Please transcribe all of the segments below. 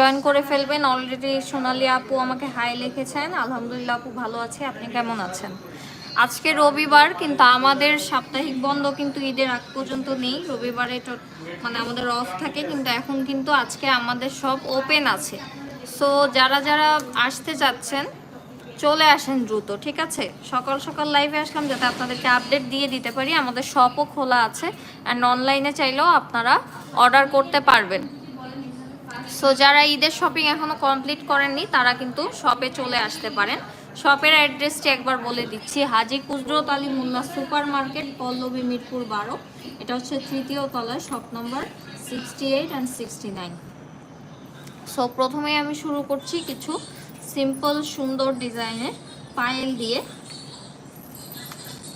Join করে ফেলবেন। Already সোনালী আপু আমাকে হাই লিখেছেন। আলহামদুলিল্লাহ আপু ভালো আছে, আপনি কেমন আছেন? আজকে রবিবার, কিন্তু আমাদের সাপ্তাহিক বন্ধ কিন্তু ঈদের আগ পর্যন্ত নেই। রবিবারে তো মানে আমাদের অফ থাকে, কিন্তু এখন কিন্তু আজকে আমাদের সব ওপেন আছে। সো যারা যারা আসতে চাচ্ছেন চলে আসেন দ্রুত, ঠিক আছে? সকাল সকাল লাইভে আসলাম যাতে আপনাদেরকে আপডেট দিয়ে দিতে পারি। আমাদের শপও খোলা আছে, অ্যান্ড অনলাইনে চাইলেও আপনারা অর্ডার করতে পারবেন। সো যারা ঈদের শপিং এখনো কমপ্লিট করেননি তারা কিন্তু শপে চলে আসতে পারেন। শপের অ্যাড্রেসটি একবার বলে দিচ্ছি, হাজী কুদরত আলী মোল্লা সুপার মার্কেট, পল্লবী, মিরপুর 12। এটা হচ্ছে তৃতীয় তলায়, শপ নম্বর 68 অ্যান্ড 69। সো প্রথমেই আমি শুরু করছি কিছু সিম্পল সুন্দর ডিজাইনের পায়েল দিয়ে।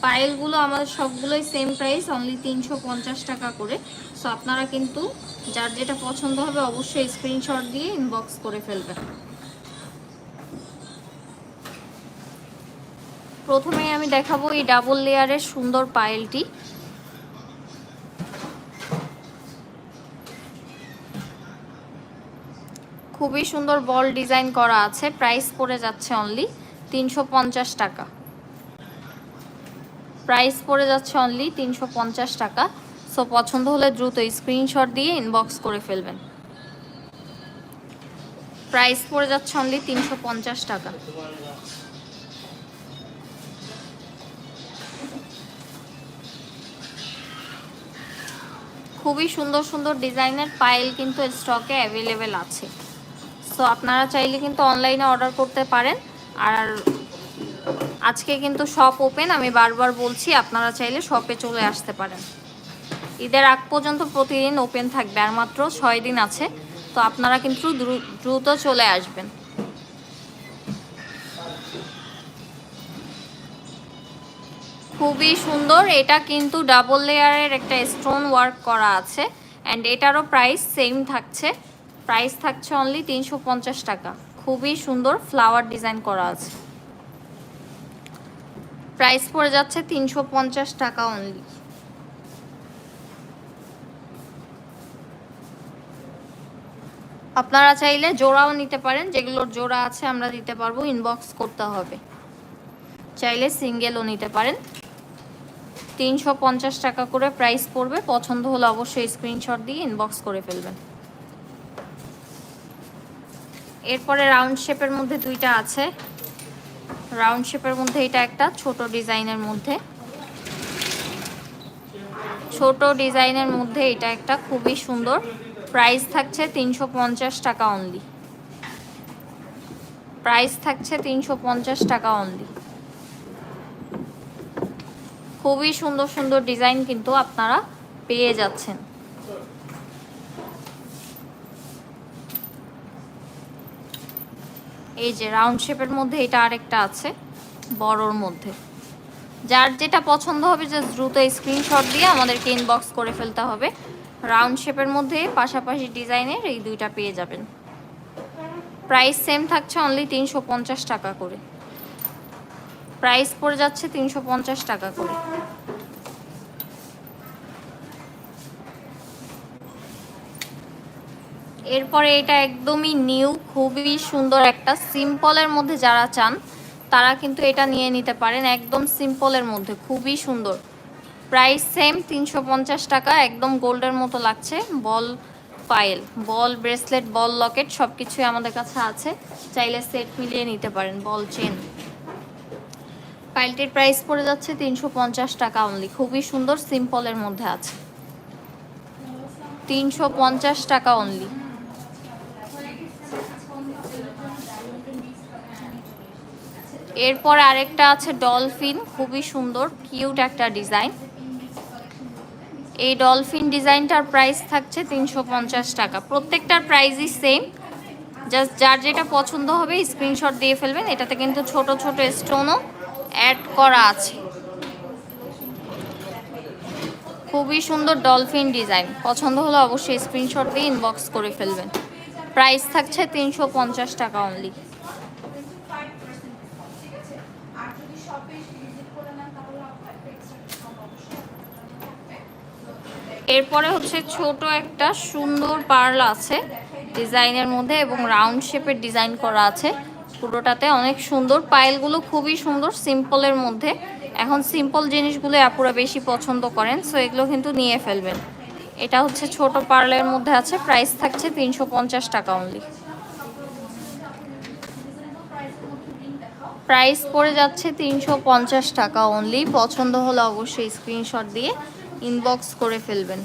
পায়েলগুলো আমাদের সবগুলোই সেম প্রাইস, অনলি 350 টাকা করে। সো আপনারা কিন্তু যার যেটা পছন্দ হবে অবশ্যই স্ক্রিনশট দিয়ে ইনবক্স করে ফেলবেন। প্রথমেই আমি দেখাবো এই ডাবল লেয়ারের সুন্দর পায়েলটি। খুবই সুন্দর বল ডিজাইন করা আছে। প্রাইস পড়ে যাচ্ছে অনলি 350 টাকা। প্রাইস পড়ে যাচ্ছে অনলি 350 টাকা। সো পছন্দ হলে দ্রুত স্ক্রিনশট দিয়ে ইনবক্স করে ফেলবেন। প্রাইস পড়ে যাচ্ছে অনলি 350 টাকা। খুবই সুন্দর সুন্দর ডিজাইনের পায়েল কিন্তু স্টকে অ্যাভেলেবেল আছে। সো আপনারা চাইলে কিন্তু অনলাইনে অর্ডার করতে পারেন। আর আজকে কিন্তু শপ ওপেন, আমি বারবার বলছি, আপনারা চাইলে শপে চলে আসতে পারেন। ঈদের আগ পর্যন্ত প্রতিদিন ওপেন থাকবে, আর মাত্র 6 দিন আছে। তো আপনারা কিন্তু দ্রুত চলে আসবেন। খুবই সুন্দর, এটা কিন্তু ডাবল লেয়ারের একটা স্টোন ওয়ার্ক করা আছে, অ্যান্ড এটারও প্রাইস সেম থাকছে। প্রাইস থাকছে অনলি 350 টাকা। খুবই সুন্দর ফ্লাওয়ার ডিজাইন করা আছে। প্রাইস পড়ে যাচ্ছে 350 টাকা অনলি। আপনারা চাইলে জোড়াও নিতে পারেন, যেগুলোর জোড়া আছে আমরা দিতে পারবো, ইনবক্স করতে হবে। চাইলে সিঙ্গেলও নিতে পারেন। 350 টাকা করে প্রাইস পড়বে। পছন্দ হলে অবশ্যই স্ক্রিনশট দিয়ে ইনবক্স করে ফেলবেন। এরপরে রাউন্ড শেপের মধ্যে দুইটা আছে। রাউন্ড শেপের মধ্যে এটা একটা ছোট ডিজাইনের মধ্যে, এটা একটা খুবই সুন্দর। প্রাইস থাকছে 350 টাকা অনলি। প্রাইস থাকছে 350 টাকা অনলি। খুবই সুন্দর সুন্দর ডিজাইন কিন্তু আপনারা পেয়ে যাচ্ছেন। এই যে রাউন্ড শেপের মধ্যে এটা আরেকটা আছে বড়র মধ্যে। যার যেটা পছন্দ হবে জাস্ট দ্রুত স্ক্রিনশট দিয়ে আমাদেরকে ইনবক্স করে ফেলতে হবে। রাউন্ড শেপের মধ্যে পাশাপাশি ডিজাইনের এই দুইটা পেয়ে যাবেন। প্রাইস সেম থাকছে অনলি 350 টাকা করে। প্রাইস পড়ে যাচ্ছে 350 টাকা করে। এরপরে এটা একদমই নিউ, খুবই সুন্দর একটা সিম্পলের মধ্যে যারা চান তারা কিন্তু এটা নিয়ে নিতে পারেন। একদম সিম্পলের মধ্যে খুবই সুন্দর। প্রাইস সেম 350 টাকা। একদম গোল্ডের মতো লাগছে। বল পায়েল, বল ব্রেসলেট, বল লকেট সব কিছুই আমাদের কাছে আছে। চাইলে সেট মিলিয়ে নিতে পারেন, বল চেন। পায়েলটির প্রাইস পড়ে যাচ্ছে 350 টাকা অনলি। খুবই সুন্দর সিম্পলের মধ্যে আছে। 350 টাকা অনলি। এরপর আরেকটা আছে ডলফিন, খুবই সুন্দর কিউট একটা ডিজাইন। এই ডলফিন ডিজাইনটার প্রাইস থাকছে 350 টাকা। প্রত্যেকটার প্রাইসই সেম, জাস্ট যার যেটা পছন্দ হবে স্ক্রিনশট দিয়ে ফেলবেন। এটাতে কিন্তু ছোট ছোট স্টোনও অ্যাড করা আছে। খুবই সুন্দর ডলফিন ডিজাইন। পছন্দ হলে অবশ্যই স্ক্রিনশট দিয়ে ইনবক্স করে ফেলবেন। প্রাইস থাকছে 350 টাকা অনলি। এরপরে হচ্ছে ছোট একটা সুন্দর পার্ল আছে ডিজাইনের মধ্যে এবং রাউন্ড শেপের ডিজাইন করা আছে পুরোটাতে, অনেক সুন্দর। পায়েলগুলো খুবই সুন্দর সিম্পলের মধ্যে। এখন সিম্পল জিনিসগুলো আপুরা বেশি পছন্দ করেন, সো এগুলো কিন্তু নিয়ে ফেলবেন। এটা হচ্ছে ছোট পার্লের মধ্যে আছে, প্রাইস থাকছে 350 টাকা অনলি। প্রাইস পড়ে যাচ্ছে 350 টাকা অনলি। পছন্দ হলে অবশ্যই স্ক্রিনশট দিয়ে ইনবক্স করে ফেলবেন।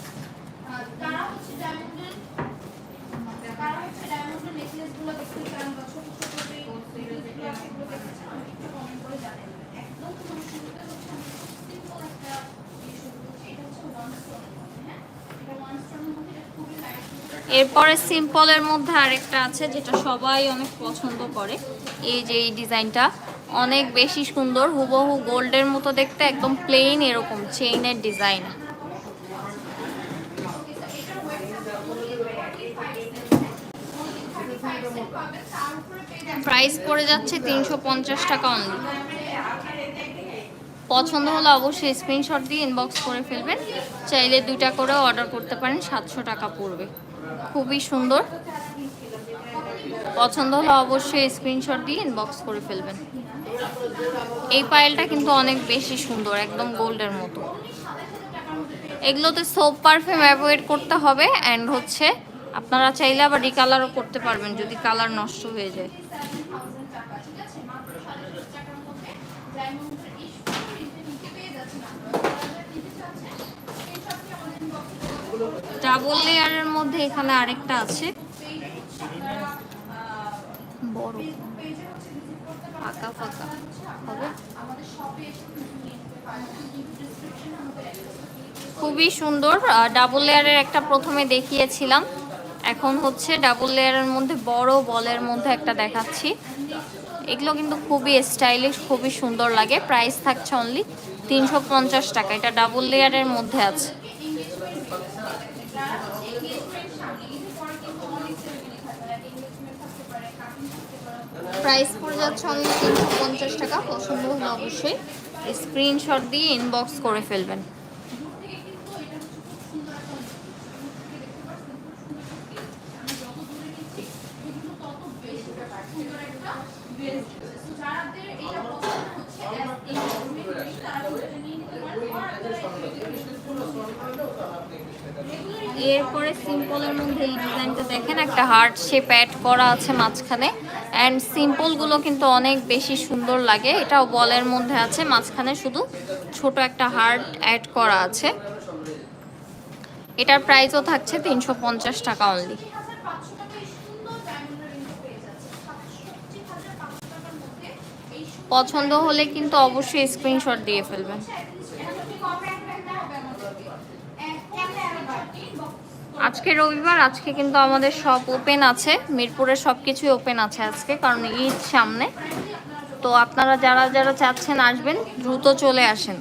এরপরে সিম্পলের মধ্যে আরেকটা আছে যেটা সবাই অনেক পছন্দ করে। এই যে এই ডিজাইনটা অনেক বেশি সুন্দর, হুবহু গোল্ডের মতো দেখতে, একদম প্লেন এরকম চেইনের ডিজাইন। প্রাইস পড়ে যাচ্ছে 350 টাকা অনলি। পছন্দ হলে অবশ্যই স্ক্রিনশট দিয়ে ইনবক্স করে ফেলবেন। চাইলে 2টা করেও অর্ডার করতে পারেন, 700 টাকা পড়বে। খুবই সুন্দর। পছন্দ হলে অবশ্যই স্ক্রিনশট দিয়ে ইনবক্স করে ফেলবেন। এই পায়েলটা কিন্তু অনেক বেশি সুন্দর, একদম গোল্ডের মতো। এগুলোতে সোপ পারফিউম অ্যাভয়েড করতে হবে, অ্যান্ড হচ্ছে আপনারা চাইলে আবার রিকালারও করতে পারবেন যদি কালার নষ্ট হয়ে যায়। ডাবল লেয়ারের মধ্যে এখানে আরেকটা আছে বড়, ফাঁকা ফাঁকা হবে, খুবই সুন্দর। ডাবল লেয়ারের একটা প্রথমে দেখিয়েছিলাম, এখন হচ্ছে ডাবল লেয়ারের মধ্যে বড় বলের মধ্যে একটা দেখাচ্ছি। এগুলো কিন্তু খুবই স্টাইলিশ, খুবই সুন্দর লাগে। প্রাইস থাকছে অনলি 350 টাকা। এটা ডাবল লেয়ারের মধ্যে আছে। প্রাইস পড়ে যাচ্ছে অনলি 350 টাকা। পছন্দ হলে অবশ্যই স্ক্রিনশট দিয়ে ইনবক্স করে ফেলবেন। এরপরে সিম্পলের মধ্যে এই ডিজাইনটা দেখেন, একটা হার্ট শেপ অ্যাড করা আছে মাঝখানে, অ্যান্ড সিম্পলগুলো কিন্তু অনেক বেশি সুন্দর লাগে। এটাও বলের মধ্যে আছে, মাঝখানে শুধু ছোট একটা হার্ট অ্যাড করা আছে। এটার প্রাইসও থাকছে 350 টাকা অনলি। পছন্দ হলে কিন্তু অবশ্যই স্ক্রিনশট দিয়ে ফেলবেন। আজকে রবিবার, আজকে কিন্তু আমাদের সব ওপেন আছে, মিরপুরের সব কিছুই ওপেন আছে আজকে, কারণ ঈদ সামনে। তো আপনারা যারা যারা চাচ্ছেন আসবেন, দ্রুত চলে আসেন।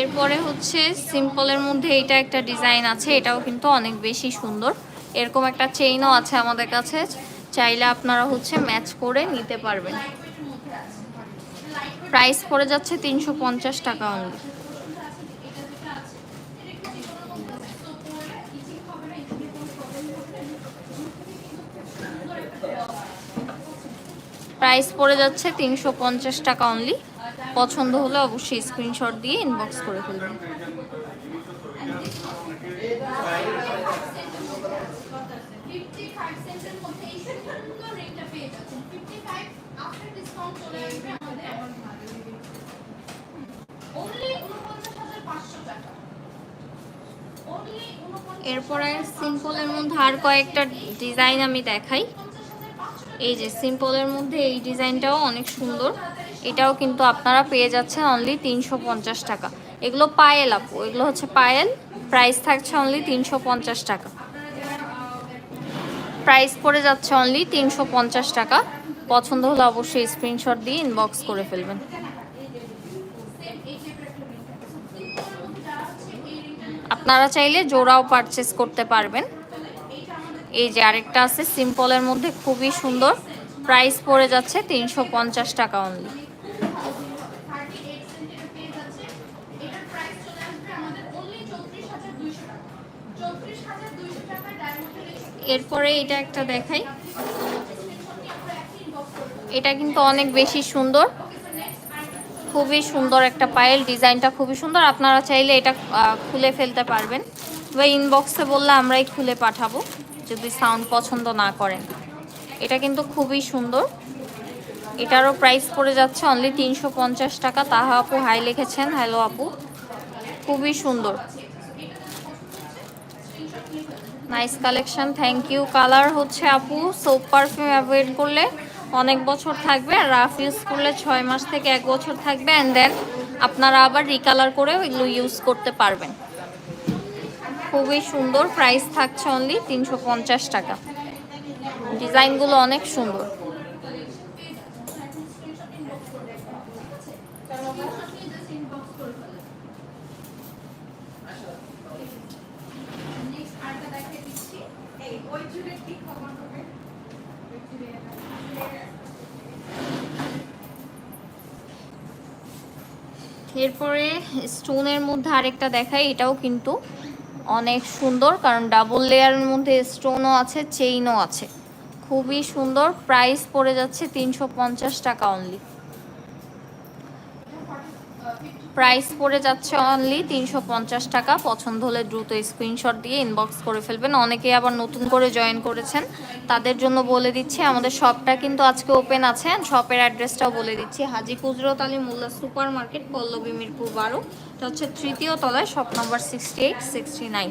এরপরে হচ্ছে সিম্পলের মধ্যে এইটা একটা ডিজাইন আছে, এটাও কিন্তু অনেক বেশি সুন্দর। এরকম একটা চেইনও আছে আমাদের কাছে, চাইলে আপনারা হচ্ছে ম্যাচ করে নিতে পারবেন। প্রাইস পড়ে যাচ্ছে 350 টাকা অনলি। প্রাইস পড়ে যাচ্ছে 350 টাকা অনলি। পছন্দ হলে অবশ্যই স্ক্রিনশট দিয়ে ইনবক্স করে ফেলবেন। এরপরে সিম্পলের মধ্যে আর কয়েকটা ডিজাইন আমি দেখাই। এই যে সিম্পলের মধ্যে এই ডিজাইনটাও অনেক সুন্দর, এটাও কিন্তু আপনারা পেয়ে যাচ্ছেন অনলি 350 টাকা। এগুলো পায়েল আপু, এগুলো হচ্ছে পায়েল। প্রাইস থাকছে অনলি 350 টাকা। প্রাইস পড়ে যাচ্ছে অনলি 350 টাকা। পছন্দ হলে অবশ্যই স্ক্রিনশট দিয়ে ইনবক্স করে ফেলবেন। আপনারা চাইলে জোড়াও পারচেস করতে পারবেন। এই যে আরেকটা আছে সিম্পলের মধ্যে, খুবই সুন্দর। প্রাইস পড়ে যাচ্ছে 350 টাকা অনলি। এরপরে এটা একটা দেখাই, এটা কিন্তু অনেক বেশি সুন্দর, খুবই সুন্দর একটা পায়েল, ডিজাইনটা খুবই সুন্দর। আপনারা চাইলে এটা খুলে ফেলতে পারবেন বা ইনবক্সে বললে আমরাই খুলে পাঠাবো যদি সাউন্ড পছন্দ না করেন। এটা কিন্তু খুবই সুন্দর, এটারও প্রাইস পড়ে যাচ্ছে অনলি 350 টাকা। তাহা আপু হাই লিখেছেন, হ্যালো আপু, খুবই সুন্দর, nice collection, thank you. Colour হচ্ছে আপু সোপ পারফিউম অ্যাভয়েড করলে অনেক বছর থাকবে, আর রাফ ইউজ করলে 6 মাস থেকে 1 বছর থাকবে, অ্যান্ড দেন আপনারা আবার রিকালার করে এগুলো ইউজ করতে পারবেন। খুবই সুন্দর, প্রাইস থাকছে অনলি 350 টাকা। ডিজাইনগুলো অনেক সুন্দর। এরপরে স্টোনের মধ্যে আরেকটা দেখাই, এটাও কিন্তু অনেক সুন্দর, কারণ ডাবল লেয়ারের মধ্যে স্টোনও আছে, চেইনও আছে, খুবই সুন্দর। প্রাইস পড়ে যাচ্ছে 350 টাকা অনলি, প্রাইস পড়ে যাচ্ছে অনলি 350 টাকা। পছন্দ হলে দ্রুত স্ক্রিনশট দিয়ে ইনবক্স করে ফেলবেন। অনেকে আবার নতুন করে জয়েন করেছেন, তাদের জন্য বলে দিচ্ছি আমাদের শপটা কিন্তু আজকে ওপেন আছে। শপের অ্যাড্রেসটাও বলে দিচ্ছি, হাজী কুদরত আলী মোল্লা সুপার মার্কেট, পল্লবী মিরপুর 12, এটা হচ্ছে 3য় তলায়, শপ নম্বর 68 69।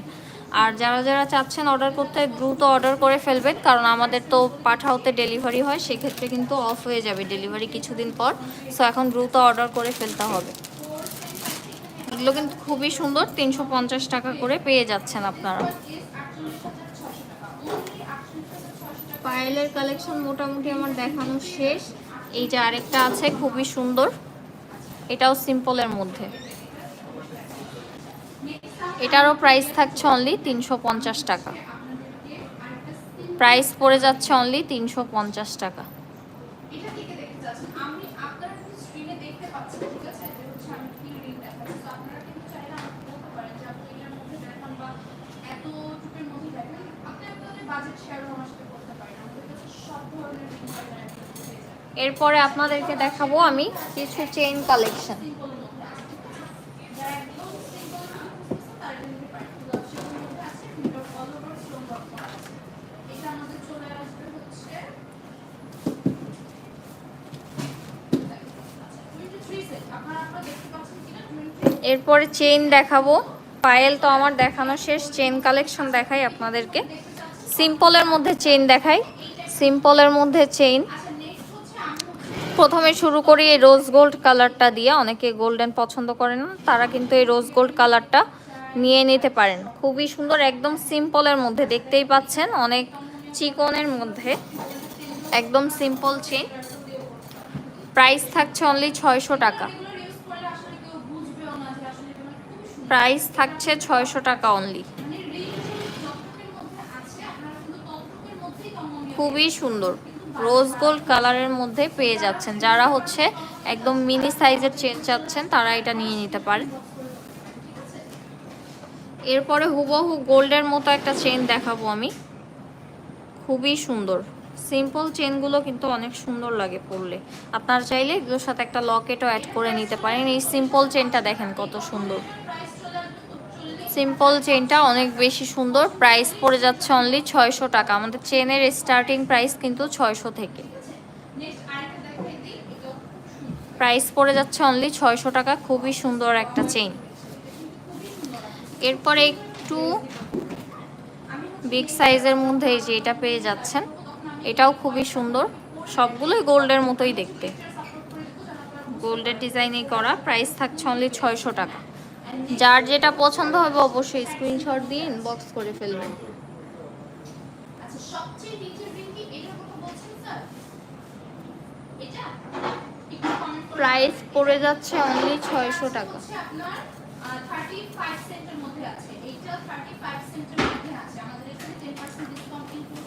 আর যারা যারা চাচ্ছেন অর্ডার করতে দ্রুত অর্ডার করে ফেলবেন, কারণ আমাদের তো পাঠাওতে ডেলিভারি হয়, সেক্ষেত্রে কিন্তু অফ হয়ে যাবে ডেলিভারি কিছুদিন পর। সো এখন দ্রুত অর্ডার করে ফেলতে হবে। এগুলো কিন্তু খুবই সুন্দর, 350 টাকা করে পেয়ে যাচ্ছেন আপনারা। পায়েলের কালেকশন মোটামুটি আমার দেখানো শেষ। এই যে আরেকটা আছে খুবই সুন্দর, এটাও সিম্পলের মধ্যে, এটারও প্রাইস থাকছে অনলি 350 টাকা, প্রাইস পড়ে যাচ্ছে অনলি 350 টাকা। এরপরে আপনাদেরকে দেখাবো আমি কিছু চেইন কালেকশন। এরপরে চেইন দেখাবো, পায়েল তো আমার দেখানো শেষ, চেইন কালেকশন দেখাই আপনাদেরকে। সিম্পলের মধ্যে চেইন দেখাই, সিম্পলের মধ্যে চেইন প্রথমে শুরু করি এই রোজ গোল্ড কালারটা দিয়ে। অনেকে গোল্ডেন পছন্দ করে না, তারা কিন্তু এই রোজ গোল্ড কালারটা নিয়ে নিতে পারেন, খুবই সুন্দর, একদম সিম্পলের মধ্যে, দেখতেই পাচ্ছেন অনেক চিকনের মধ্যে, একদম সিম্পল চেইন। প্রাইস থাকছে অনলি 600 টাকা, প্রাইস থাকছে 600 টাকা অনলি, খুবই সুন্দর, রোজ গোল্ড কালারের মধ্যে পেয়ে যাচ্ছেন। যারা হচ্ছে একদম মিনি সাইজের চেন চাচ্ছেন তারা এটা নিয়ে নিতে পারেন। এরপরে হুবহু গোল্ডের মতো একটা চেন দেখাবো আমি, খুবই সুন্দর। সিম্পল চেনগুলো কিন্তু অনেক সুন্দর লাগে পরলে, আপনারা চাইলে এগুলোর সাথে একটা লকেটও অ্যাড করে নিতে পারেন। এই সিম্পল চেনটা দেখেন কত সুন্দর, সিম্পল চেনটা অনেক বেশি সুন্দর। প্রাইস পড়ে যাচ্ছে অনলি 600 টাকা। আমাদের চেনের স্টার্টিং প্রাইস কিন্তু 600 থেকে, প্রাইস পড়ে যাচ্ছে অনলি 600 টাকা, খুবই সুন্দর একটা চেইন। এরপরে একটু বিগ সাইজের মধ্যে এই যে এটা পেয়ে যাচ্ছেন, এটাও খুবই সুন্দর, সবগুলোই গোল্ডের মতোই দেখতে, গোল্ডের ডিজাইনই করা। প্রাইস থাকছে অনলি 600 টাকা। যার যেটা পছন্দ হবে অবশ্যই স্ক্রিনশট দিয়ে ইনবক্স করে ফেলবেন। প্রাইস পড়ে যাচ্ছে অনলি 600 টাকা।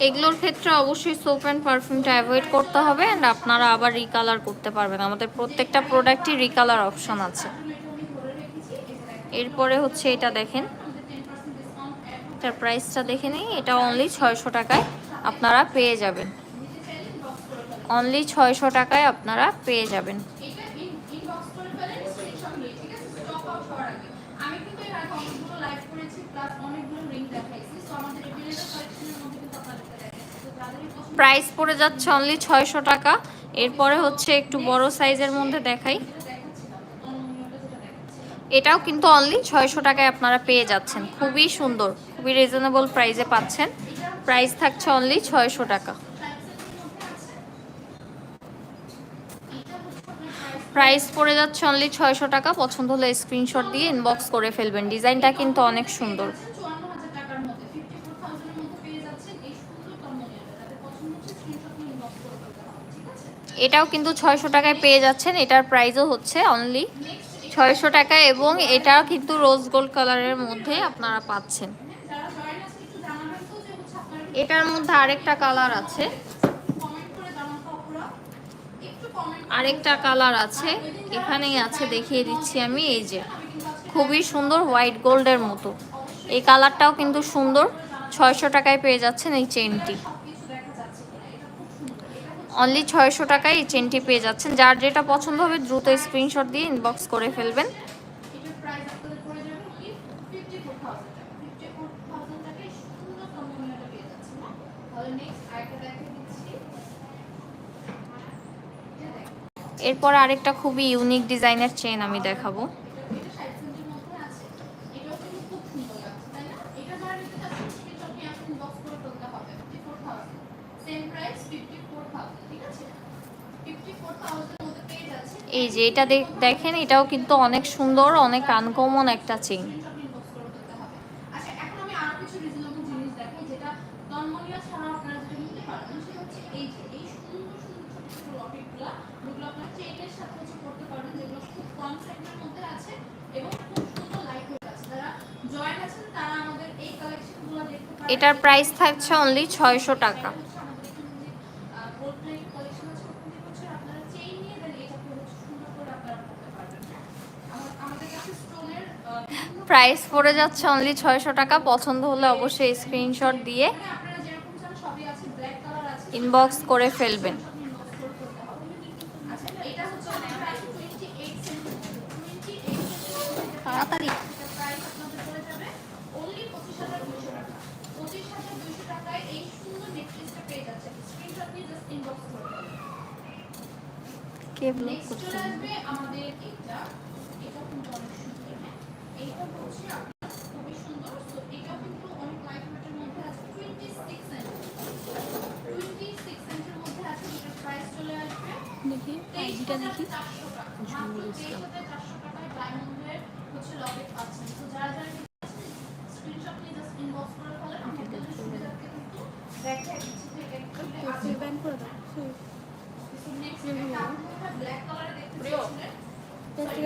এগুলোর ক্ষেত্রে অবশ্যই সোপ অ্যান্ড পারফিউমটা অ্যাভয়েড করতে হবে, অ্যান্ড আপনারা আবার রিকালার করতে পারবেন, আমাদের প্রত্যেকটা প্রোডাক্টই রিকালার অপশন আছে। এরপরে হচ্ছে এটা দেখেন, এটার প্রাইসটা দেখে নিই। এটা অনলি 600 টাকায় আপনারা পেয়ে যাবেন। অনলি 600 টাকায় আপনারা পেয়ে যাবেন। প্রাইস পড়ে যাচ্ছে অনলি 600 টাকা। এরপরে হচ্ছে একটু বড় সাইজের মধ্যে দেখাই। এটাও কিন্তু অনলি 600 টাকায় আপনারা পেয়ে যাচ্ছেন। খুবই সুন্দর, খুবই রিজনেবল প্রাইসে পাচ্ছেন। প্রাইস থাকছে অনলি 600 টাকা। প্রাইস পড়ে যাচ্ছে অনলি 600 টাকা। পছন্দ হলে স্ক্রিনশট দিয়ে ইনবক্স করে ফেলবেন। ডিজাইনটা কিন্তু অনেক সুন্দর। এটাও কিন্তু 600 টাকায় পেয়ে যাচ্ছেন। এটার প্রাইসও হচ্ছে অনলি 600 টাকা এবং এটাও কিন্তু রোজ গোল্ড কালারের মধ্যে আপনারা পাচ্ছেন। এটার মধ্যে আরেকটা কালার আছে, আরেকটা কালার আছে এখানেই আছে, দেখিয়ে দিচ্ছি আমি। এই যে খুবই সুন্দর হোয়াইট গোল্ডের মতো এই কালারটাও কিন্তু সুন্দর। 600 টাকায় পেয়ে যাচ্ছেন এই চেনটি। অনলি 600 টাকায় এই চেনটি পেয়ে যাচ্ছেন। যার যেটা পছন্দ হবে দ্রুত স্ক্রিনশট দিয়ে ইনবক্স করে ফেলবেন। এরপর আরেকটা খুবই ইউনিক ডিজাইনের চেন আমি দেখাবো। এই যে এটা দেখেন, এটাও কিন্তু অনেক সুন্দর, অনেক আনকমন একটা চেইন। এটার প্রাইস থাকছে অনলি 600 টাকা। প্রাইস পড়ে যাচ্ছে অনলি 600 টাকা। পছন্দ হলে অবশ্যই স্ক্রিনশট দিয়ে ইনবক্স করে ফেলবেন। তাড়াতাড়ি। কে ব্লক করছে? আমাদের এটা কিন্তু অনেক সুন্দর। এইটা হচ্ছে খুবই সুন্দর। সো এটা কিন্তু অনেক লাইট ওয়েটের মধ্যে আছে। 26 সেন্ট, 26 সেন্টের মধ্যে আছে। এটার প্রাইস চলে আসবে, দেখি আইডিটা দেখি, 400 টাকায় ডায়মন্ডের হচ্ছে লকেট পাচ্ছেন। তো যারা যারা স্ক্রিনশট নিয়ে জাস্ট ইনবক্স করে ফেলেন। আমাদের সুবিধার্থে কিন্তু দেখাই দিচ্ছি যে এটা একটু ব্যান করে দাও। নেক্সট এটা আপনারা ব্ল্যাক কালারে দেখতে চেয়েছিলেন,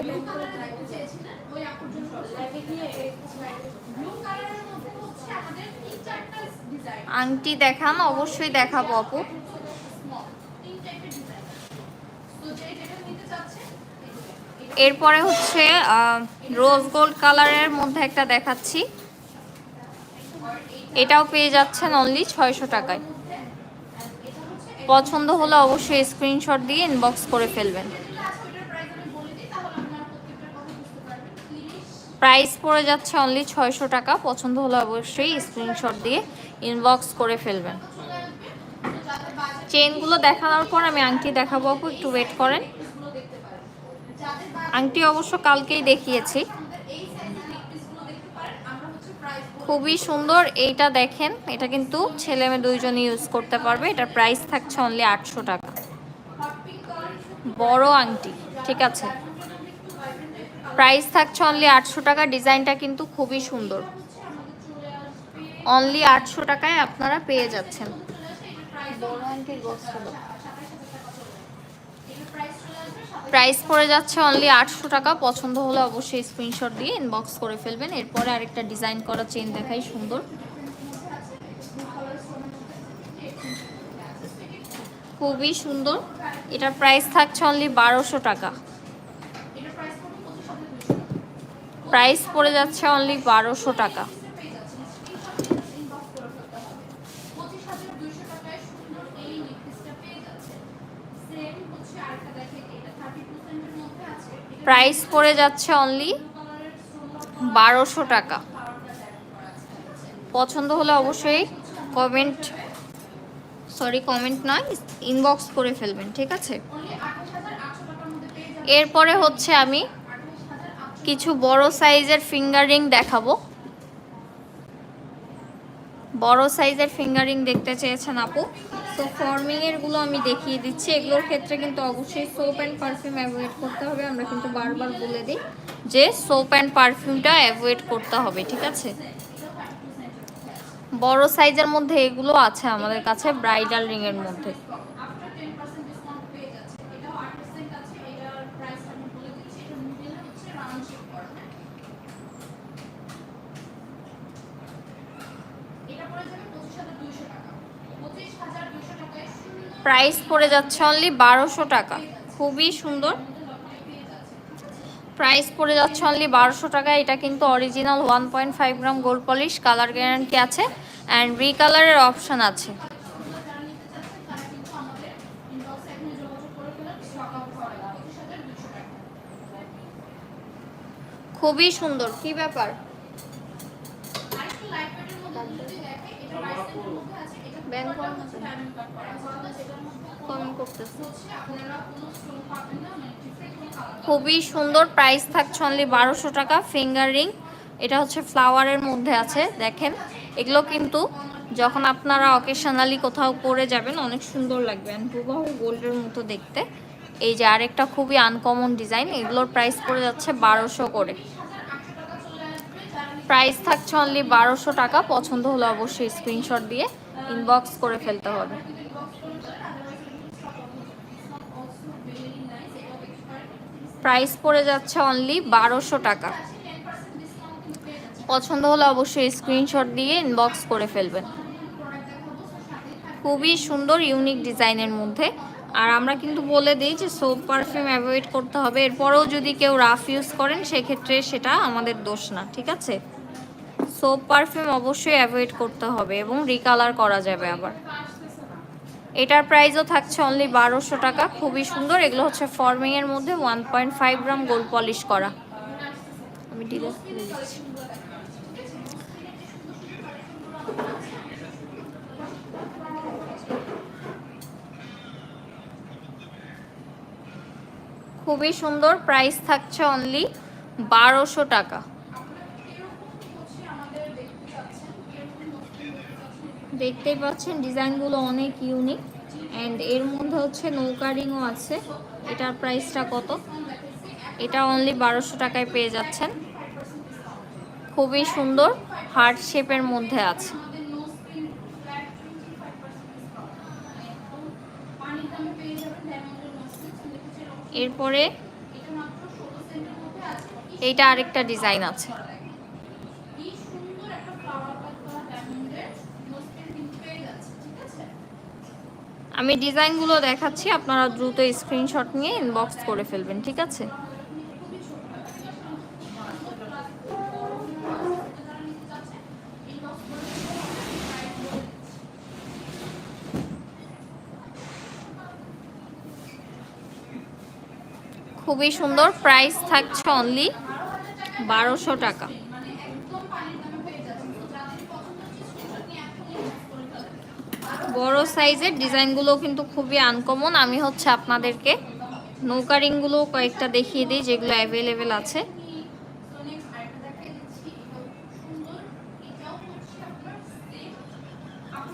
ব্লু কালারে দেখতে চেয়েছিলেন, ওই আপুর জন্য লাইভে গিয়ে ব্লু কালারের মধ্যে হচ্ছে আমাদের তিন চারটা ডিজাইন। আংটি দেখান, অবশ্যই দেখাবো আপু। তিন টাইপের ডিজাইন। তো যেটা নিতে চাচ্ছেন। এরপরে হচ্ছে রোজ গোল্ড কালারের মধ্যে একটা দেখাচ্ছি। এটাও পেয়ে যাচ্ছেন অনলি 600 টাকায়। পছন্দ হলে অবশ্যই স্ক্রিনশট দিয়ে ইনবক্স করে ফেলবেন। প্রাইস পড়ে যাচ্ছে অনলি 600 টাকা। পছন্দ হলে অবশ্যই স্ক্রিনশট দিয়ে ইনবক্স করে ফেলবেন। চেনগুলো দেখানোর পর আমি আংটি দেখাবো আপু, একটু ওয়েট করেন। আংটি অবশ্য কালকেই দেখিয়েছি। খুবই সুন্দর। এইটা দেখেন, এটা কিন্তু ছেলে মেয়ে দুইজনই ইউজ করতে পারবে। এটার প্রাইস থাকছে অনলি 800 টাকা। বড় আংটি, ঠিক আছে। প্রাইস থাকছে অনলি 800 টাকা। ডিজাইনটা কিন্তু খুবই সুন্দর। অনলি 800 টাকায় আপনারা পেয়ে যাচ্ছেন। বড় আংটির বস্ত্র প্রাইস পড়ে যাচ্ছে অনলি 800 টাকা। পছন্দ হলে অবশ্যই স্ক্রিনশট দিয়ে ইনবক্স করে ফেলবেন। এরপরে আরেকটা ডিজাইন করা চেন দেখাই, সুন্দর, খুবই সুন্দর। এটার প্রাইস থাকছে অনলি 1200 টাকা। প্রাইস পড়ে যাচ্ছে অনলি 1200 টাকা। প্রাইস পড়ে যাচ্ছে অনলি 1200 টাকা। পছন্দ হলে অবশ্যই কমেন্ট না, ইনবক্স করে ফেলবেন, ঠিক আছে। এরপরে হচ্ছে আমি কিছু বড় সাইজের ফিঙ্গার রিং দেখাবো। বড় সাইজের ফিঙ্গার রিং দেখতে চেয়েছেন আপু, তো ফর্মিং এর গুলো আমি দেখিয়ে দিচ্ছি। এগুলোর ক্ষেত্রে কিন্তু অবশ্যই সোপ অ্যান্ড পারফিউম অ্যাভয়েড করতে হবে। আমরা কিন্তু বারবার বলে দিই যে সোপ অ্যান্ড পারফিউমটা অ্যাভয়েড করতে হবে, ঠিক আছে। বড় সাইজের মধ্যে এগুলো আছে আমাদের কাছে ব্রাইডাল রিং এর মধ্যে। প্রাইস পড়ে যাচ্ছে অনলি 1200 টাকা, খুবই সুন্দর। প্রাইস পড়ে যাচ্ছে অনলি 1200 টাকা। এটা কিন্তু অরিজিনাল 1.5 গ্রাম গোল্ড পলিশ, কালার গ্যারান্টি আছে অ্যান্ড রিকালারের অপশন আছে। খুবই সুন্দর। কি ব্যাপার, খুবই সুন্দর। প্রাইস থাকছে অনলি 1200 টাকা। ফিঙ্গার রিং, এটা হচ্ছে ফ্লাওয়ারের মধ্যে আছে। দেখেন এগুলো কিন্তু যখন আপনারা অকেশনালি কোথাও পরে যাবেন অনেক সুন্দর লাগবে, হুবহু গোল্ডের মতো দেখতে। এই যে আরেকটা খুবই আনকমন ডিজাইন, এগুলোর প্রাইস পড়ে যাচ্ছে 1200 করে। প্রাইস থাকছে অনলি 1200 টাকা। পছন্দ হলে অবশ্যই স্ক্রিনশট দিয়ে ইনবক্স করে ফেলতে হবে। প্রাইস পড়ে যাচ্ছে অনলি 1200 টাকা। পছন্দ হলে অবশ্যই স্ক্রিনশট দিয়ে ইনবক্স করে ফেলবেন। খুবই সুন্দর ইউনিক ডিজাইনের মধ্যে। আর আমরা কিন্তু বলে দিই যে সোপ পারফিউম অ্যাভয়েড করতে হবে। এরপরেও যদি কেউ রাফ ইউজ করেন সেক্ষেত্রে সেটা আমাদের দোষ না, ঠিক আছে। সোপ পারফিউম অবশ্যই অ্যাভয়েড করতে হবে এবং রিকালার করা যাবে আবার। এটার প্রাইসও থাকছে অনলি 1200 টাকা। খুবই সুন্দর। এগুলো হচ্ছে ফর্মিং এর মধ্যে 1.5 গ্রাম গোল্ড পলিশ করা। আমি ডিটেইলস দিয়ে দিচ্ছি। খুবই সুন্দর। প্রাইস থাকছে অনলি 1200 টাকা। দেখতেই পাচ্ছেন ডিজাইনগুলো অনেক ইউনিক অ্যান্ড এর মধ্যে হচ্ছে নৌকা রিংও আছে। এটার প্রাইসটা কত? এটা অনলি 1200 টাকায় পেয়ে যাচ্ছেন। খুবই সুন্দর, হার্ট শেপের মধ্যে আছে। এরপরে এইটা আরেকটা ডিজাইন আছে। আমি ডিজাইনগুলো দেখাচ্ছি, আপনারা দ্রুত স্ক্রিনশট নিয়ে ইনবক্স করে ফেলবেন, ঠিক আছে। খুবই সুন্দর। প্রাইস থাকছে অনলি 1200 টাকা। বড় সাইজের ডিজাইনগুলো কিন্তু খুবই আনকমন। আমি হচ্ছে আপনাদেরকে নৌকা রিংগুলো কয়েকটা দেখিয়ে দিই যেগুলো অ্যাভেলেবেল আছে।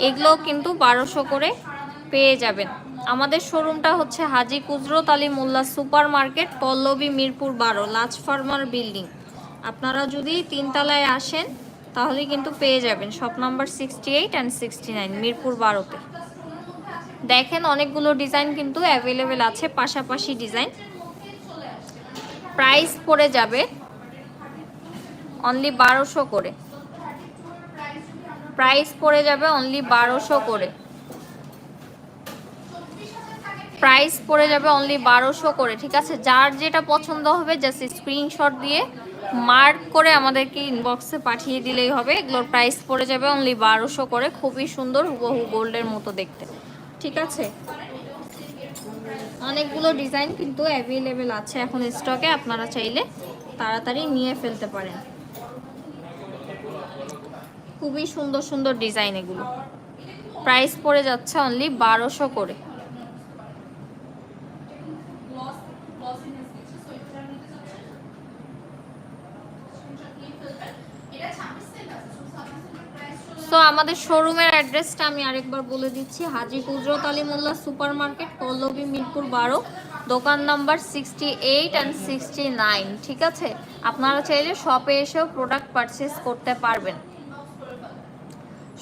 এগুলো কিন্তু 1200 করে পেয়ে যাবেন। আমাদের শোরুমটা হচ্ছে হাজী কুজরত আলী মোল্লা সুপার মার্কেট, পল্লবী, মিরপুর 12, লাজ ফার্মার বিল্ডিং। আপনারা যদি 3 তলায় আসেন তাহলে কিন্তু পেয়ে যাবেন শপ নাম্বার 68 অ্যান্ড 69 মিরপুর 12-তে। দেখেন অনেকগুলো ডিজাইন কিন্তু অ্যাভেলেবেল আছে, পাশাপাশি ডিজাইন। প্রাইস পড়ে যাবে অনলি 1200 করে। প্রাইস পড়ে যাবে অনলি 1200 করে। প্রাইস পড়ে যাবে অনলি 1200 করে, ঠিক আছে। যার যেটা পছন্দ হবে জাস্ট স্ক্রিনশট দিয়ে মার্ক করে আমাদেরকে ইনবক্সে পাঠিয়ে দিলেই হবে। এগুলোর প্রাইস পড়ে যাবে অনলি 1200 করে। খুবই সুন্দর, হুবহু গোল্ডের মতো দেখতে, ঠিক আছে। অনেকগুলো ডিজাইন কিন্তু অ্যাভেলেবেল আছে এখন স্টকে, আপনারা চাইলে তাড়াতাড়ি নিয়ে ফেলতে পারেন। খুবই সুন্দর সুন্দর ডিজাইন এগুলো। প্রাইস পড়ে যাচ্ছে অনলি 1200 করে। সো আমাদের শোরুমের অ্যাড্রেসটা আমি আরেকবার বলে দিচ্ছি, হাজী কুদরত আলী মোল্লা সুপার মার্কেট, পল্লবী মিরপুর 12, দোকান নাম্বার 68 অ্যান্ড 69। ঠিক আছে, আপনারা চাইলে শপে এসেও প্রোডাক্ট পারচেস করতে পারবেন,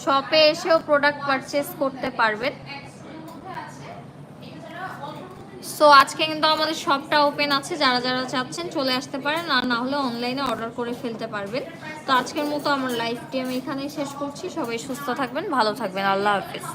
শপে এসেও প্রোডাক্ট পারচেস করতে পারবেন। সো আজকে কিন্তু আমাদের শপটা ওপেন আছে, যারা যারা চাচ্ছেন চলে আসতে পারেন, আর না হলে অনলাইনে অর্ডার করে ফেলতে পারবেন। তো আজকের মতো আমার লাইভটি আমি এখানেই শেষ করছি। সবাই সুস্থ থাকবেন, ভালো থাকবেন, আল্লাহ হাফেজ।